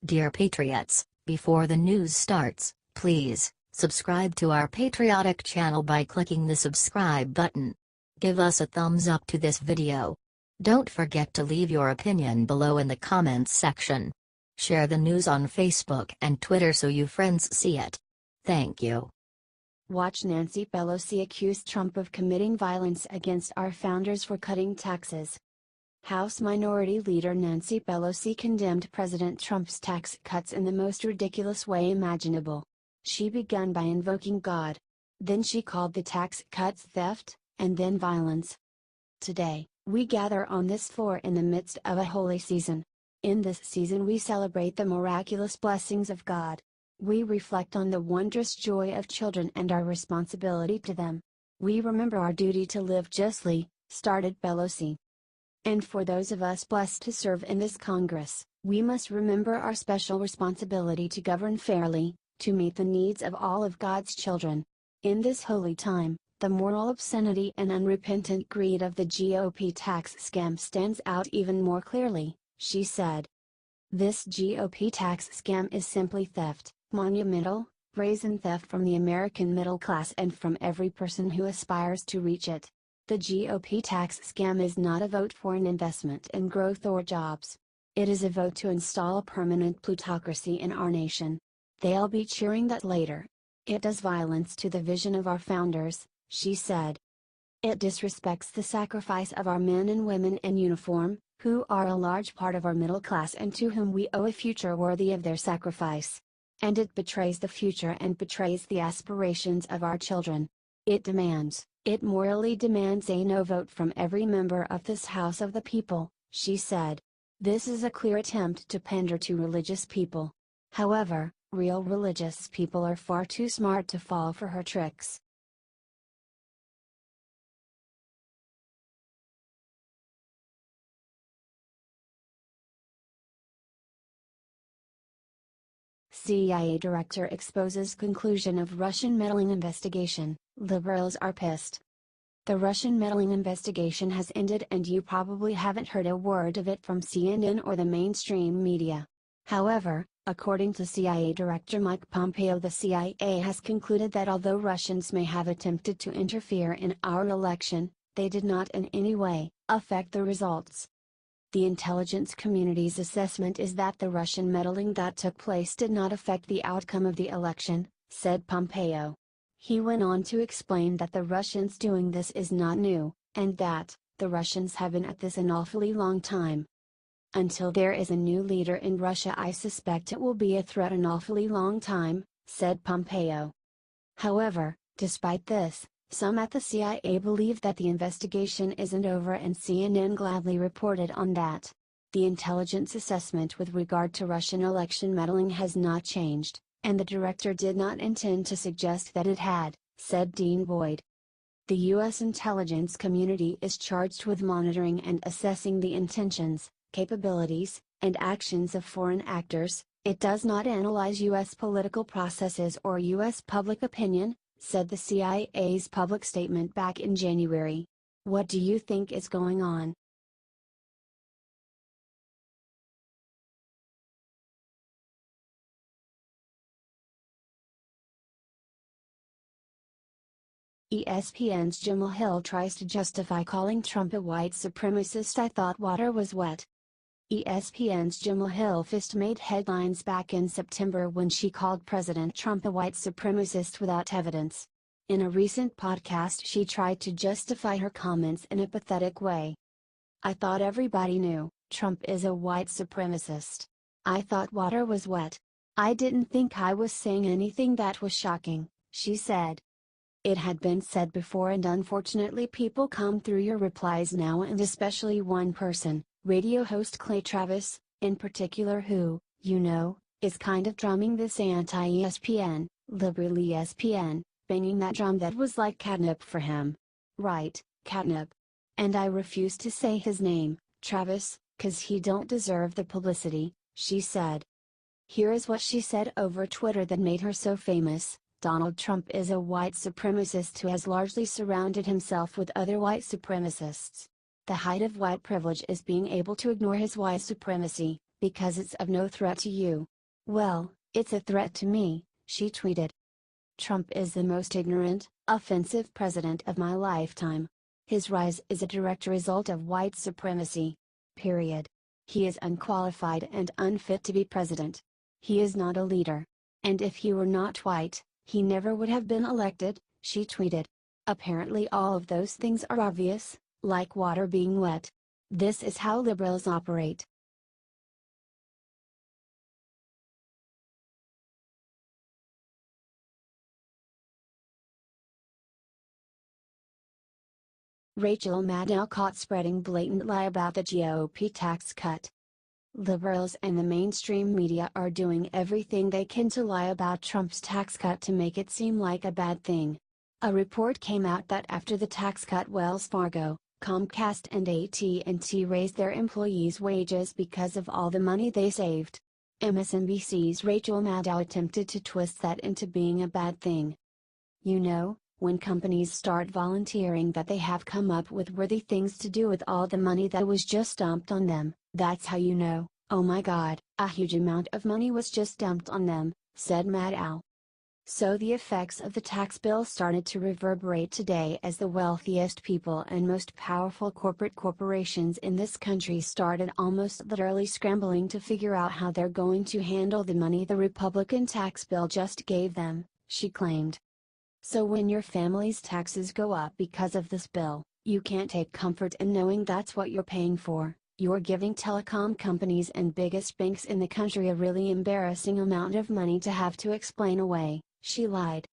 Dear Patriots, before the news starts, please subscribe to our patriotic channel by clicking the subscribe button. Give us a thumbs up to this video. Don't forget to leave your opinion below in the comments section. Share the news on Facebook and Twitter so you friends see it. Thank you. Watch Nancy Pelosi accuse Trump of committing violence against our founders for cutting taxes. House Minority Leader Nancy Pelosi condemned President Trump's tax cuts in the most ridiculous way imaginable. She began by invoking God. Then she called the tax cuts theft, and then violence. Today, we gather on this floor in the midst of a holy season. In this season we celebrate the miraculous blessings of God. We reflect on the wondrous joy of children and our responsibility to them. We remember our duty to live justly, started Pelosi. And for those of us blessed to serve in this Congress, we must remember our special responsibility to govern fairly, to meet the needs of all of God's children. In this holy time, the moral obscenity and unrepentant greed of the GOP tax scam stands out even more clearly, she said. This GOP tax scam is simply theft, monumental, brazen theft from the American middle class and from every person who aspires to reach it. The GOP tax scam is not a vote for an investment in growth or jobs. It is a vote to install a permanent plutocracy in our nation. They'll be cheering that later. It does violence to the vision of our founders, she said. It disrespects the sacrifice of our men and women in uniform, who are a large part of our middle class and to whom we owe a future worthy of their sacrifice. And it betrays the future and betrays the aspirations of our children. It morally demands a no vote from every member of this House of the People, she said. This is a clear attempt to pander to religious people. However, real religious people are far too smart to fall for her tricks. CIA director exposes conclusion of Russian meddling investigation, liberals are pissed. The Russian meddling investigation has ended and you probably haven't heard a word of it from CNN or the mainstream media. However, according to CIA Director Mike Pompeo, the CIA has concluded that although Russians may have attempted to interfere in our election, they did not in any way affect the results. The intelligence community's assessment is that the Russian meddling that took place did not affect the outcome of the election, said Pompeo. He went on to explain that the Russians doing this is not new, and that, the Russians have been at this an awfully long time. Until there is a new leader in Russia, I suspect it will be a threat an awfully long time, said Pompeo. However, despite this, some at the CIA believe that the investigation isn't over and CNN gladly reported on that. The intelligence assessment with regard to Russian election meddling has not changed, and the director did not intend to suggest that it had, said Dean Boyd. The U.S. intelligence community is charged with monitoring and assessing the intentions, capabilities, and actions of foreign actors. It does not analyze U.S. political processes or U.S. public opinion, said the CIA's public statement back in January. What do you think is going on? ESPN's Gemma Hill tries to justify calling Trump a white supremacist. I thought water was wet. ESPN's Gemma Hill first made headlines back in September when she called President Trump a white supremacist without evidence. In a recent podcast she tried to justify her comments in a pathetic way. I thought everybody knew, Trump is a white supremacist. I thought water was wet. I didn't think I was saying anything that was shocking, she said. It had been said before and unfortunately people come through your replies now, and especially one person, radio host Clay Travis, in particular who, you know, is kind of drumming this anti-ESPN, liberal ESPN, banging that drum that was like catnip for him. Right, catnip. And I refuse to say his name, Travis, 'cause he don't deserve the publicity, she said. Here is what she said over Twitter that made her so famous. Donald Trump is a white supremacist who has largely surrounded himself with other white supremacists. The height of white privilege is being able to ignore his white supremacy, because it's of no threat to you. Well, it's a threat to me, she tweeted. Trump is the most ignorant, offensive president of my lifetime. His rise is a direct result of white supremacy. Period. He is unqualified and unfit to be president. He is not a leader. And if he were not white, he never would have been elected, she tweeted. Apparently all of those things are obvious, like water being wet. This is how liberals operate. Rachel Maddow caught spreading blatant lie about the GOP tax cut. Liberals and the mainstream media are doing everything they can to lie about Trump's tax cut to make it seem like a bad thing. A report came out that after the tax cut, Wells Fargo, Comcast and AT&T raised their employees' wages because of all the money they saved. MSNBC's Rachel Maddow attempted to twist that into being a bad thing. You know, when companies start volunteering that they have come up with worthy things to do with all the money that was just dumped on them, that's how you know, oh my God, a huge amount of money was just dumped on them, said Maddow. So the effects of the tax bill started to reverberate today as the wealthiest people and most powerful corporations in this country started almost literally scrambling to figure out how they're going to handle the money the Republican tax bill just gave them, she claimed. So when your family's taxes go up because of this bill, you can't take comfort in knowing that's what you're paying for. You're giving telecom companies and biggest banks in the country a really embarrassing amount of money to have to explain away, she lied.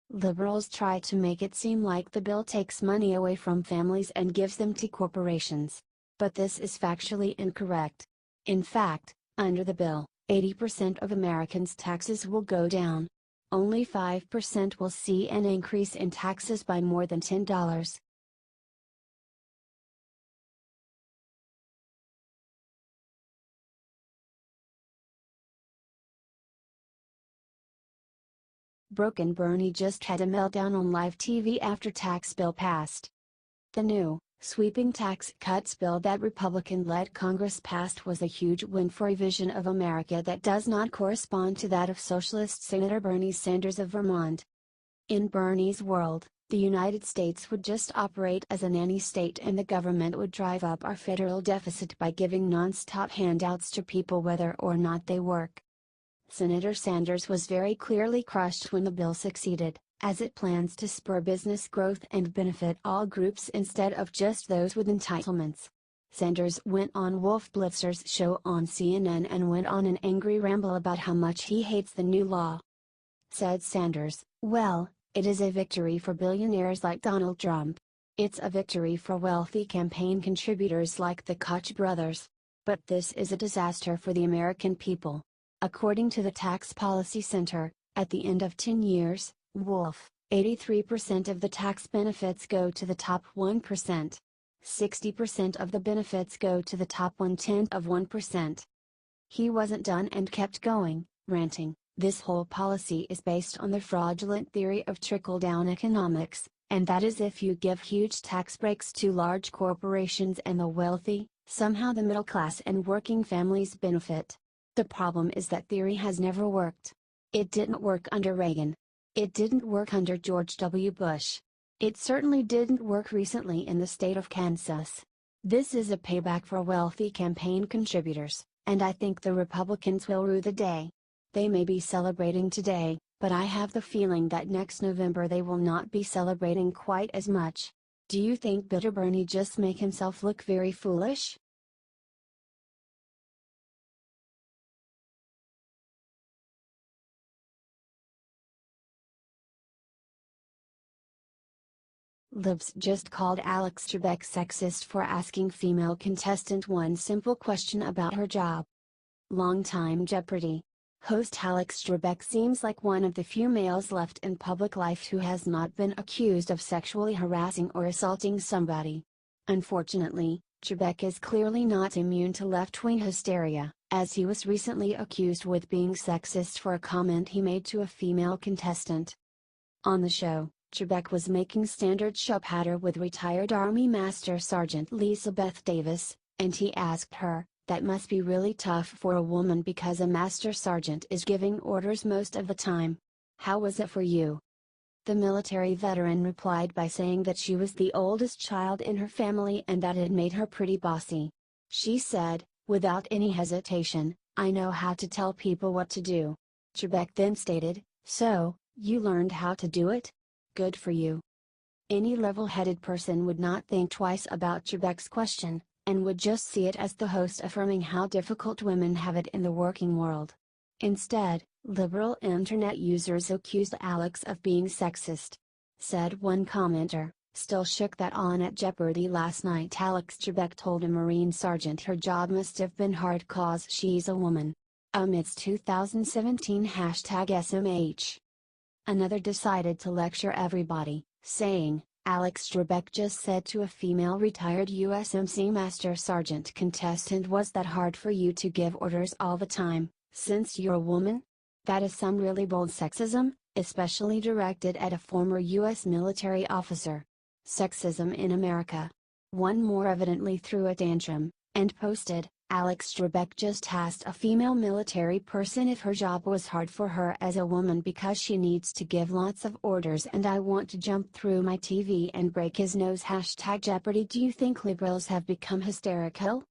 Liberals try to make it seem like the bill takes money away from families and gives them to corporations. But this is factually incorrect. In fact, under the bill, 80% of Americans' taxes will go down. Only 5% will see an increase in taxes by more than $10. Broken Bernie just had a meltdown on live TV after tax bill passed. The new, sweeping tax cuts bill that Republican-led Congress passed was a huge win for a vision of America that does not correspond to that of Socialist Senator Bernie Sanders of Vermont. In Bernie's world, the United States would just operate as a nanny state and the government would drive up our federal deficit by giving non-stop handouts to people whether or not they work. Senator Sanders was very clearly crushed when the bill succeeded, as it plans to spur business growth and benefit all groups instead of just those with entitlements. Sanders went on Wolf Blitzer's show on CNN and went on an angry ramble about how much he hates the new law. Said Sanders, "Well, it is a victory for billionaires like Donald Trump. It's a victory for wealthy campaign contributors like the Koch brothers. But this is a disaster for the American people." According to the Tax Policy Center, at the end of 10 years, Wolf, 83% of the tax benefits go to the top 1%. 60% of the benefits go to the top 1/10 of 1%. He wasn't done and kept going, ranting, "This whole policy is based on the fraudulent theory of trickle-down economics, and that is if you give huge tax breaks to large corporations and the wealthy, somehow the middle class and working families benefit. The problem is that theory has never worked. It didn't work under Reagan. It didn't work under George W. Bush. It certainly didn't work recently in the state of Kansas. This is a payback for wealthy campaign contributors, and I think the Republicans will rue the day. They may be celebrating today, but I have the feeling that next November they will not be celebrating quite as much. Do you think bitter Bernie just make himself look very foolish?" Libs just called Alex Trebek sexist for asking female contestant one simple question about her job. Longtime Jeopardy! Host Alex Trebek seems like one of the few males left in public life who has not been accused of sexually harassing or assaulting somebody. Unfortunately, Trebek is clearly not immune to left-wing hysteria, as he was recently accused with being sexist for a comment he made to a female contestant. On the show, Trebek was making standard show patter with retired Army Master Sergeant Lisa Beth Davis, and he asked her, That must be really tough for a woman because a master sergeant is giving orders most of the time. How was it for you?" The military veteran replied by saying that she was the oldest child in her family and that it made her pretty bossy. She said, without any hesitation, "I know how to tell people what to do." Trebek then stated, "So, you learned how to do it? Good for you." Any level-headed person would not think twice about Trebek's question, and would just see it as the host affirming how difficult women have it in the working world. Instead, liberal internet users accused Alex of being sexist. Said one commenter, "Still shook that on at Jeopardy last night Alex Trebek told a Marine sergeant her job must have been hard cause she's a woman." Amidst 2017 #SMH. Another decided to lecture everybody, saying, "Alex Trebek just said to a female retired USMC Master Sergeant contestant, was that hard for you to give orders all the time, since you're a woman? That is some really bold sexism, especially directed at a former US military officer. Sexism in America." One more evidently threw a tantrum, and posted, "Alex Trebek just asked a female military person if her job was hard for her as a woman because she needs to give lots of orders and I want to jump through my TV and break his nose. #Jeopardy. Do you think liberals have become hysterical?